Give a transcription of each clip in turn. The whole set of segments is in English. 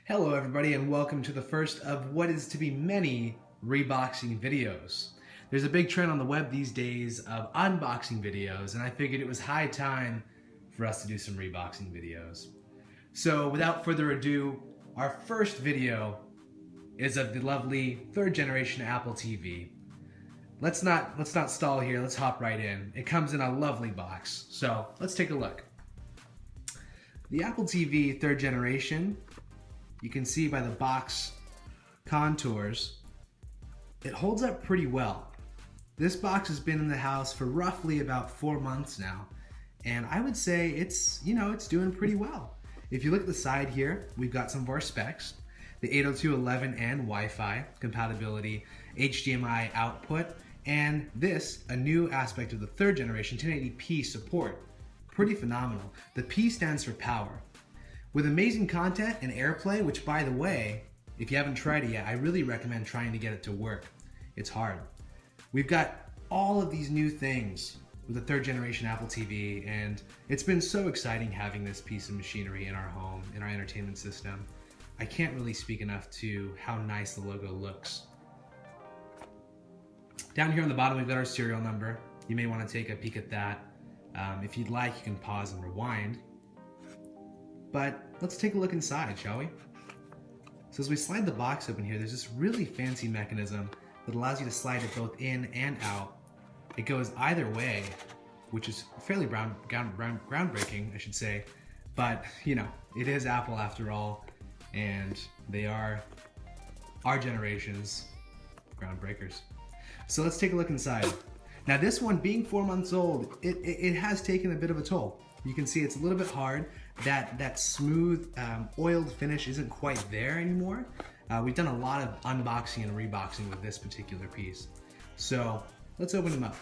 Hello everybody and welcome to the first of what is to be many reboxing videos. There's a big trend on the web these days of unboxing videos, and I figured it was high time for us to do some reboxing videos. So without further ado, our first video is of the lovely third generation Apple TV. Let's not stall here, let's hop right in. It comes in a lovely box, so let's take a look. The Apple TV third generation, you can see by the box contours, it holds up pretty well. This box has been in the house for roughly about 4 months now, and I would say it's doing pretty well. If you look at the side here, we've got some of our specs. The 802.11 and Wi-Fi compatibility, HDMI output, and this, a new aspect of the third generation 1080p support. Pretty phenomenal. The P stands for power. With amazing content and AirPlay, which by the way, if you haven't tried it yet, I really recommend trying to get it to work. It's hard. We've got all of these new things with the third generation Apple TV, and it's been so exciting having this piece of machinery in our home, in our entertainment system. I can't really speak enough to how nice the logo looks. Down here on the bottom, we've got our serial number. You may want to take a peek at that. If you'd like, you can pause and rewind. But let's take a look inside, shall we? So as we slide the box open here, there's this really fancy mechanism that allows you to slide it both in and out. It goes either way, which is fairly groundbreaking, I should say. But, you know, it is Apple after all, and they are our generation's groundbreakers. So let's take a look inside. Now this one, being 4 months old, it has taken a bit of a toll. You can see it's a little bit hard. That smooth, oiled finish isn't quite there anymore. We've done a lot of unboxing and reboxing with this particular piece. So let's open them up.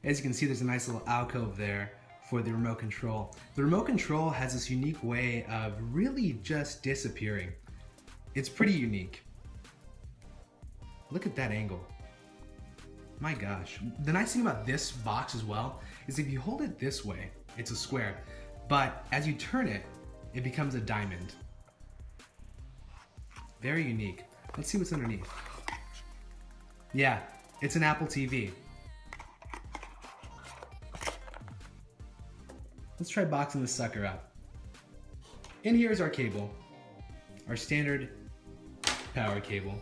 As you can see, there's a nice little alcove there for the remote control. The remote control has this unique way of really just disappearing. It's pretty unique. Look at that angle. My gosh. The nice thing about this box as well is if you hold it this way, it's a square, but as you turn it, it becomes a diamond. Very unique. Let's see what's underneath. Yeah, it's an Apple TV. Let's try boxing this sucker up. In here is our cable, our standard power cable.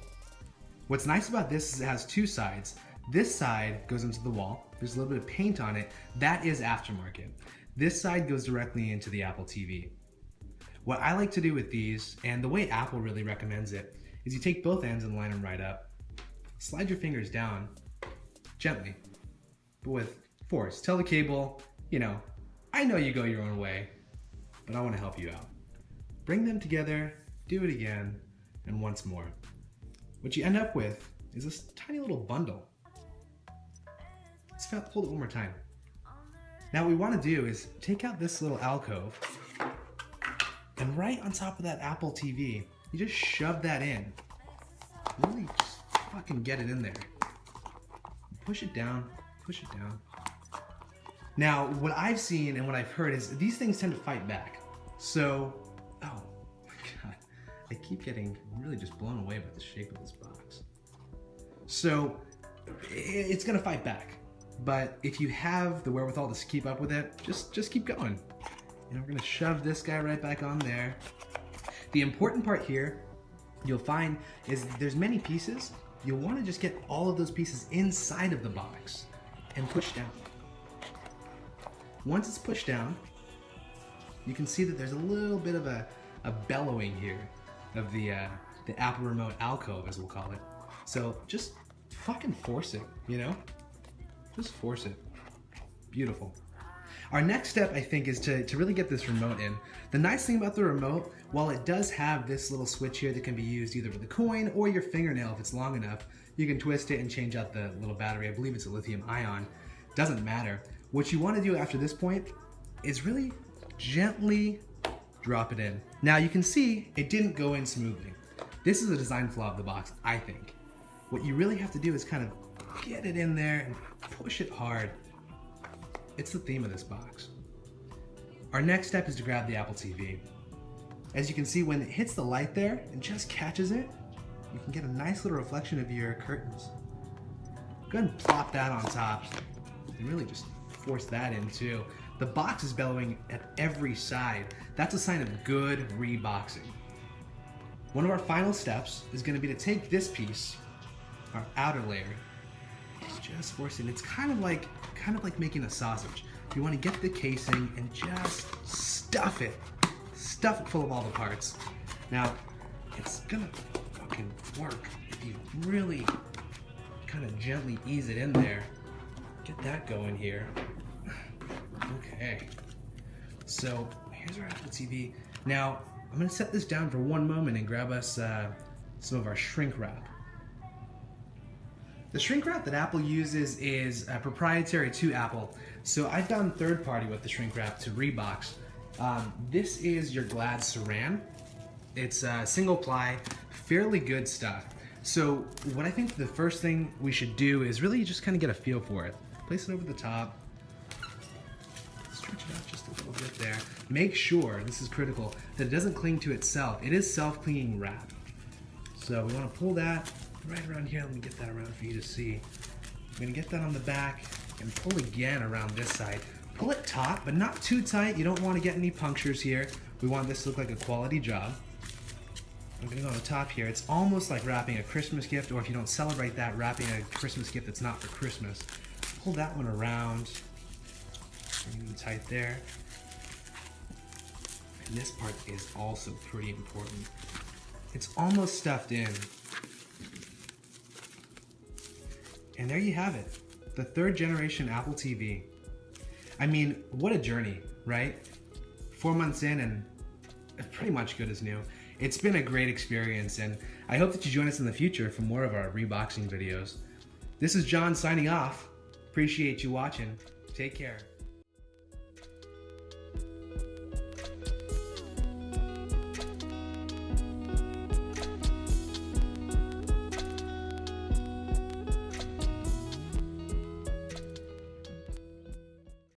What's nice about this is it has two sides. This side goes into the wall. There's a little bit of paint on it. That is aftermarket. This side goes directly into the Apple TV. What I like to do with these, and the way Apple really recommends it, is you take both ends and line them right up. Slide your fingers down gently, but with force. Tell the cable, I know you go your own way, but I want to help you out. Bring them together, do it again, and once more. What you end up with is this tiny little bundle. Let's hold it one more time. Now what we want to do is take out this little alcove, and right on top of that Apple TV, you just shove that in. Really just fucking get it in there. Push it down, push it down. Now what I've seen and what I've heard is these things tend to fight back. So, oh my god, I keep getting really just blown away by the shape of this box. So it's gonna fight back. But if you have the wherewithal to keep up with it, just keep going. We're gonna shove this guy right back on there. The important part here, you'll find, is there's many pieces. You'll want to just get all of those pieces inside of the box and push down. Once it's pushed down, you can see that there's a little bit of a bellowing here of the Apple remote alcove, as we'll call it. So just fucking force it, Just force it. Beautiful. Our next step, I think, is to really get this remote in. The nice thing about the remote, while it does have this little switch here that can be used either with a coin or your fingernail if it's long enough, you can twist it and change out the little battery. I believe it's a lithium ion. Doesn't matter. What you want to do after this point is really gently drop it in. Now you can see it didn't go in smoothly. This is a design flaw of the box, I think. What you really have to do is kind of get it in there and push it hard. It's the theme of this box. Our next step is to grab the Apple TV. As you can see, when it hits the light there and just catches it, you can get a nice little reflection of your curtains. Go ahead and plop that on top and really just force that in too. The box is bellowing at every side. That's a sign of good reboxing. One of our final steps is going to be to take this piece, our outer layer, just force it. It's kind of like making a sausage. You want to get the casing and just stuff it full of all the parts. Now, it's gonna fucking work if you really kind of gently ease it in there. Get that going here. Okay, so here's our Apple TV. Now, I'm gonna set this down for one moment and grab us some of our shrink wrap. The shrink wrap that Apple uses is proprietary to Apple. So I've done third party with the shrink wrap to Rebox. This is your Glad Saran. It's single ply, fairly good stuff. So what I think the first thing we should do is really just kind of get a feel for it. Place it over the top. Stretch it out just a little bit there. Make sure, this is critical, that it doesn't cling to itself. It is self-clinging wrap. So we want to pull that right around here. Let me get that around for you to see. I'm going to get that on the back and pull again around this side. Pull it taut, but not too tight. You don't want to get any punctures here. We want this to look like a quality job. I'm going to go on the top here. It's almost like wrapping a Christmas gift, or if you don't celebrate that, wrapping a Christmas gift that's not for Christmas. Pull that one around. Bring it tight there. And this part is also pretty important. It's almost stuffed in. And there you have it. The 3rd generation Apple TV. I mean, what a journey, right? 4 months in and pretty much good as new. It's been a great experience, and I hope that you join us in the future for more of our reboxing videos. This is John signing off. Appreciate you watching. Take care.